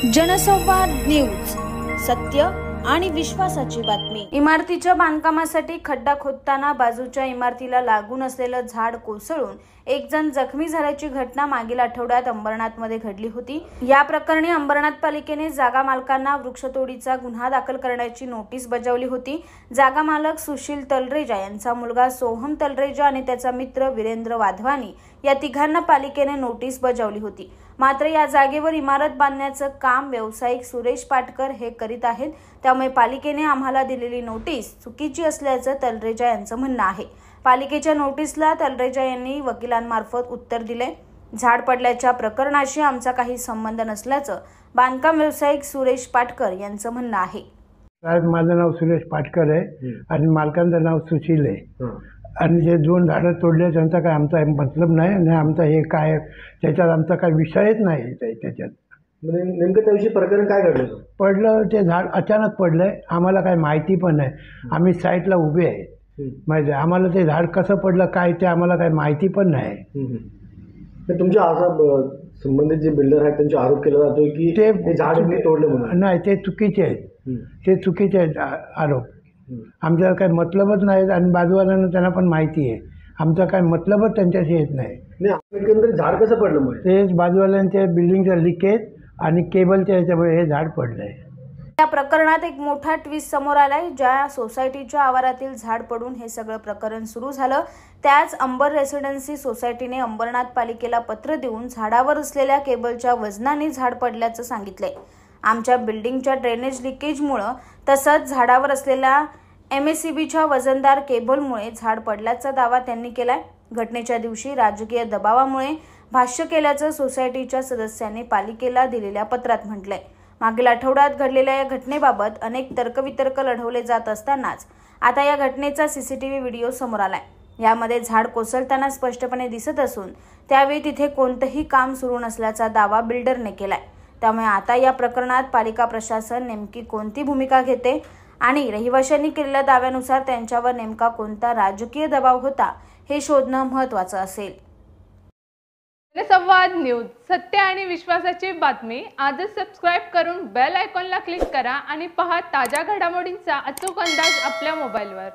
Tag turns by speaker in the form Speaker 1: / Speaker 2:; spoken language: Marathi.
Speaker 1: जनसंवाद न्यूज, सत्य आणि विश्वासाची बातमी। इमारतीच्या बांधकामासाठी खड्डा खोदताना बाजूच्या इमारतीला लागून असलेलं झाड कोसळून एक जण जखमी झाल्याची घटना मागील आठवड्यात अंबरनाथमध्ये घडली होती। या प्रकरणी अंबरनाथ पालिकेने जागा मालकांना वृक्षतोडीचा गुन्हा दाखल करण्याची नोटीस बजावली होती। जागा मालक सुशील तलरेजा यांचा मुलगा सोहम तलरेजा आणि त्याचा मित्र वीरेंद्र वाधवानी या तिघांना पालिकेने नोटीस बजावली होती। मात्र या जागेवर इमारत बांधण्याचं काम व्यावसायिक सुरेश पाटकर हे करीत आहेत, त्यामुळे पालिकेने आम्हाला दिलेली नोटीस चुकीची असल्याचं तलरेजा यांचं म्हणणं आहे। पालिकेच्या नोटीसला तलरेजा यांनी वकिलांमार्फत उत्तर दिले। झाड पडल्याच्या प्रकरणाशी आमचा काही संबंध नसल्याचं बांधकाम व्यावसायिक सुरेश पाटकर यांचं म्हणणं आहे।
Speaker 2: माझं नाव सुरेश पाटकर आहे आणि मालकांचं नाव सुशील आहे आणि जे दोन झाडं तोडले त्यांचा काय आमचा मतलब नाही आणि आमचा हे काय त्याच्यात आमचा काय विषयच नाही त्याच्यात।
Speaker 3: म्हणजे नेमकं त्या दिवशी प्रकरण काय घडलं?
Speaker 2: पडलं ते झाड अचानक पडलंय, आम्हाला काय माहिती पण नाही। आम्ही साईटला उभे आहे, माहिती आहे आम्हाला ते झाड कसं पडलं काय ते आम्हाला काय माहिती पण नाही।
Speaker 3: तुमच्या असं संबंधित जे बिल्डर आहेत त्यांचे आरोप केला जातो की ते झाड तोडले म्हणून।
Speaker 2: नाही, ते चुकीचे आहेत, ते चुकीचे आहेत आरोप। आमचा काही मतलबच नाही आणि बाजूवाल्यांना त्यांना पण माहिती आहे आमचा काय मतलबच त्यांच्याशी येत नाही।
Speaker 3: एकंदरीत झाड कसं पडलं? मग
Speaker 2: ते बाजूवाल्यांच्या बिल्डिंगचं लिकेज आणि केबलच्या याच्यामुळे हे झाड पडलंय।
Speaker 1: या प्रकरणात एक मोठा ट्विस्ट समोर आलाय। ज्या सोसायटीच्या आवारातील झाड पडून हे सगळं प्रकरण सुरू झालं, त्याच अंबर रेसिडेन्सी सोसायटीने अंबरनाथ पालिकेला पत्र देऊन झाडावर असलेल्या केबलच्या वजनाने झाड पडल्याचं सांगितलंय। आमच्या बिल्डिंगच्या ड्रेनेज लिकेजमुळे तसंच झाडावर असलेल्या MACBच्या वजनदार केबलमुळे झाड पडल्याचा दावा त्यांनी केलाय। घटनेच्या दिवशी राजकीय दबावामुळे भाष्य केल्याचं सोसायटीच्या सदस्यांनी पालिकेला दिलेल्या पत्रात म्हटलंय। मागील आठवड्यात घडलेल्या या घटनेबाबत अनेक तर्कवितर्क लढवले जात असतानाच आता या घटनेचा CCTV व्हिडिओ समोर आलाय। यामध्ये झाड कोसळताना स्पष्टपणे दिसत असून त्यावेळी तिथे कोणतंही काम सुरू नसल्याचा दावा बिल्डरने केलाय। त्यामुळे आता या प्रकरणात पालिका प्रशासन नेमकी कोणती भूमिका घेते आणि रहिवाशांनी केलेल्या दाव्यानुसार त्यांच्यावर नेमका कोणता राजकीय दबाव होता हे शोधणं महत्त्वाचं असेल।
Speaker 4: जनसंवाद न्यूज, सत्य आणि विश्वासाची बातमी। आजच सबस्क्राइब करून बेल आयकॉनला क्लिक करा आणि पहा ताज्या घडामोडींचा अचूक अंदाज आपल्या मोबाईलवर।